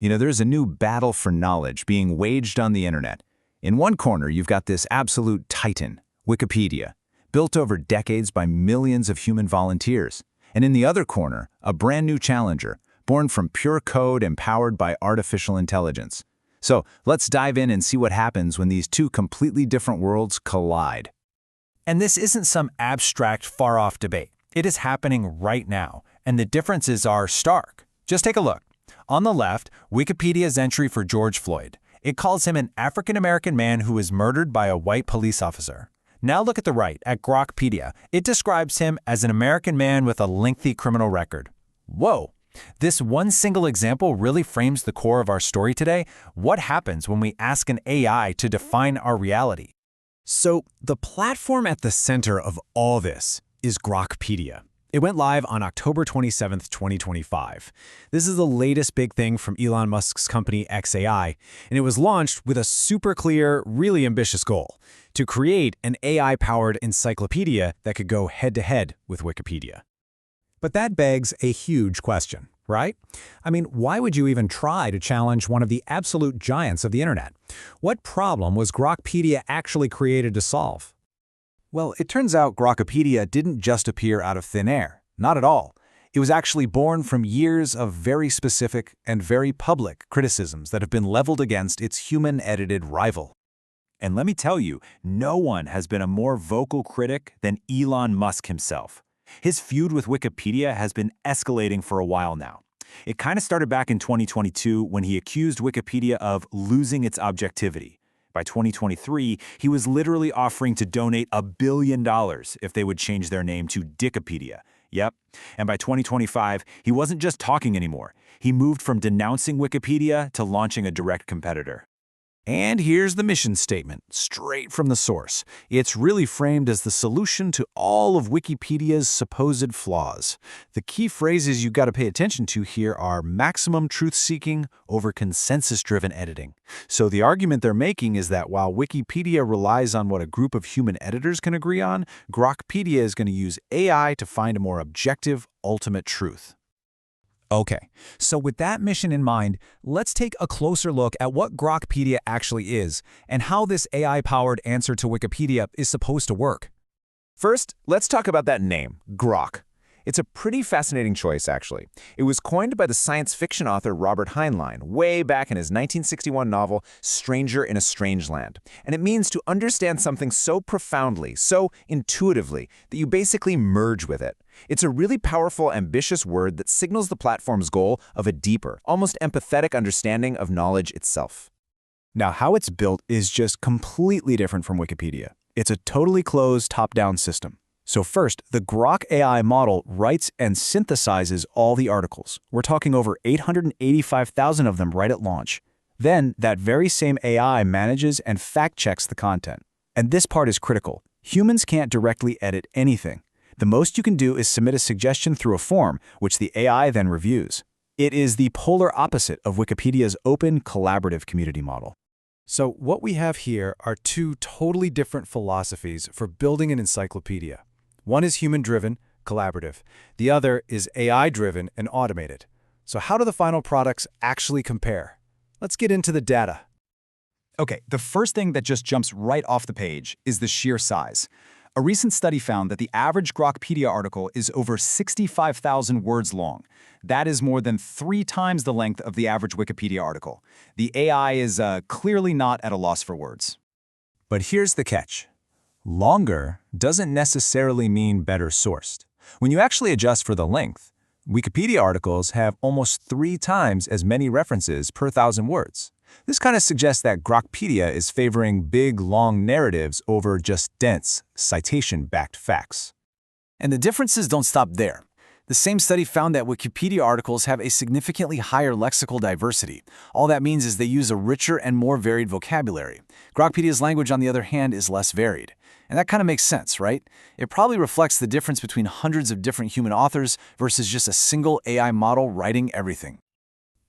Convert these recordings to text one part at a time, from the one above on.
There's a new battle for knowledge being waged on the internet. In one corner, you've got this absolute titan, Wikipedia, built over decades by millions of human volunteers. And in the other corner, a brand new challenger, born from pure code and powered by artificial intelligence. So let's dive in and see what happens when these two completely different worlds collide. And this isn't some abstract, far-off debate. It is happening right now, and the differences are stark. Just take a look. On the left, Wikipedia's entry for George Floyd. It calls him an African-American man who was murdered by a white police officer. Now look at the right, at GrokiPedia. It describes him as an American man with a lengthy criminal record. Whoa! This one single example really frames the core of our story today. What happens when we ask an AI to define our reality? So, the platform at the center of all this is GrokiPedia. It went live on October 27, 2025. This is the latest big thing from Elon Musk's company XAI, and it was launched with a super clear, really ambitious goal: to create an AI-powered encyclopedia that could go head-to-head with Wikipedia. But that begs a huge question, right? I mean, why would you even try to challenge one of the absolute giants of the internet? What problem was GrokiPedia actually created to solve? Well, it turns out GrokiPedia didn't just appear out of thin air. Not at all. It was actually born from years of very specific and very public criticisms that have been leveled against its human-edited rival. And let me tell you, no one has been a more vocal critic than Elon Musk himself. His feud with Wikipedia has been escalating for a while now. It kind of started back in 2022 when he accused Wikipedia of losing its objectivity. By 2023, he was literally offering to donate $1 billion if they would change their name to Dickopedia. Yep. And by 2025, he wasn't just talking anymore. He moved from denouncing Wikipedia to launching a direct competitor. And here's the mission statement, straight from the source. It's really framed as the solution to all of Wikipedia's supposed flaws. The key phrases you got to pay attention to here are maximum truth-seeking over consensus-driven editing. So the argument they're making is that while Wikipedia relies on what a group of human editors can agree on, GrokiPedia is going to use AI to find a more objective, ultimate truth. Okay, so with that mission in mind, let's take a closer look at what GrokiPedia actually is and how this AI-powered answer to Wikipedia is supposed to work. First, let's talk about that name, Grok. It's a pretty fascinating choice, actually. It was coined by the science fiction author Robert Heinlein way back in his 1961 novel, Stranger in a Strange Land. And it means to understand something so profoundly, so intuitively, that you basically merge with it. It's a really powerful, ambitious word that signals the platform's goal of a deeper, almost empathetic understanding of knowledge itself. Now, how it's built is just completely different from Wikipedia. It's a totally closed, top-down system. So first, the Grok AI model writes and synthesizes all the articles. We're talking over 885,000 of them right at launch. Then, that very same AI manages and fact-checks the content. And this part is critical. Humans can't directly edit anything. The most you can do is submit a suggestion through a form, which the AI then reviews. It is the polar opposite of Wikipedia's open, collaborative community model. So what we have here are two totally different philosophies for building an encyclopedia. One is human-driven, collaborative. The other is AI-driven and automated. So how do the final products actually compare? Let's get into the data. Okay, the first thing that just jumps right off the page is the sheer size. A recent study found that the average GrokiPedia article is over 65,000 words long. That is more than 3 times the length of the average Wikipedia article. The AI is clearly not at a loss for words. But here's the catch. Longer doesn't necessarily mean better sourced. When you actually adjust for the length, Wikipedia articles have almost 3 times as many references per 1,000 words. This kind of suggests that GrokiPedia is favoring big, long narratives over just dense, citation-backed facts. And the differences don't stop there. The same study found that Wikipedia articles have a significantly higher lexical diversity. All that means is they use a richer and more varied vocabulary. GrokiPedia's language, on the other hand, is less varied. And that kind of makes sense, right? It probably reflects the difference between hundreds of different human authors versus just a single AI model writing everything.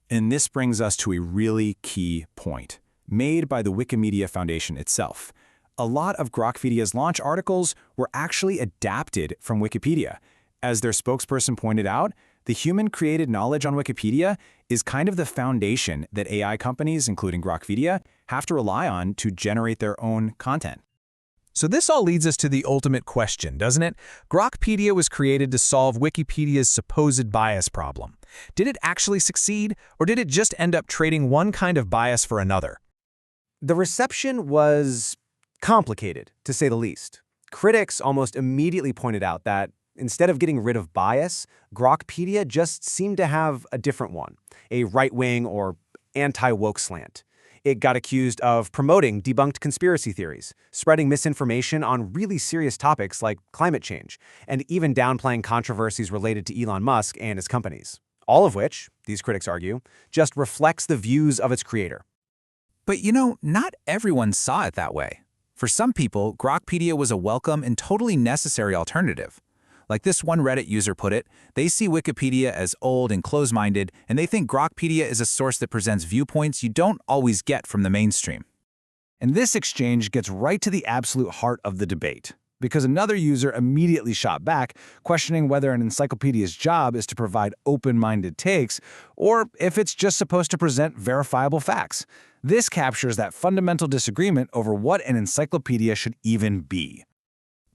And this brings us to a really key point, made by the Wikimedia Foundation itself. A lot of GrokiPedia's launch articles were actually adapted from Wikipedia. As their spokesperson pointed out, The human-created knowledge on Wikipedia is kind of the foundation that AI companies, including GrokiPedia, have to rely on to generate their own content. So this all leads us to the ultimate question, doesn't it? GrokiPedia was created to solve Wikipedia's supposed bias problem. Did it actually succeed, or did it just end up trading one kind of bias for another? The reception was complicated, to say the least. Critics almost immediately pointed out that instead of getting rid of bias, GrokiPedia just seemed to have a different one, a right-wing or anti-woke slant. It got accused of promoting debunked conspiracy theories, spreading misinformation on really serious topics like climate change, and even downplaying controversies related to Elon Musk and his companies. All of which, these critics argue, just reflects the views of its creator. But not everyone saw it that way. For some people, GrokiPedia was a welcome and totally necessary alternative. Like this one Reddit user put it, they see Wikipedia as old and close-minded, and they think GrokiPedia is a source that presents viewpoints you don't always get from the mainstream. And this exchange gets right to the absolute heart of the debate, because another user immediately shot back, questioning whether an encyclopedia's job is to provide open-minded takes, or if it's just supposed to present verifiable facts. This captures that fundamental disagreement over what an encyclopedia should even be.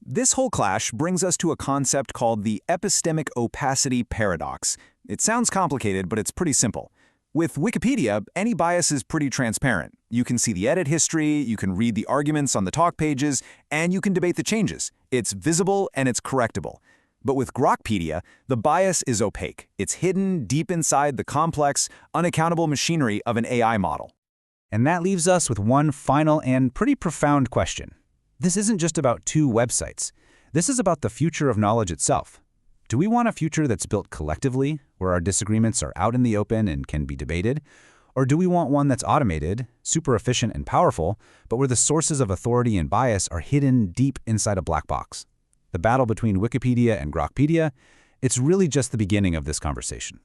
This whole clash brings us to a concept called the epistemic opacity paradox. It sounds complicated, but it's pretty simple. With Wikipedia, any bias is pretty transparent. You can see the edit history, you can read the arguments on the talk pages, and you can debate the changes. It's visible and it's correctable. But with GrokiPedia, the bias is opaque. It's hidden deep inside the complex, unaccountable machinery of an AI model. And that leaves us with one final and pretty profound question. This isn't just about two websites. This is about the future of knowledge itself. Do we want a future that's built collectively, where our disagreements are out in the open and can be debated? Or do we want one that's automated, super efficient and powerful, but where the sources of authority and bias are hidden deep inside a black box? The battle between Wikipedia and GrokiPedia, it's really just the beginning of this conversation.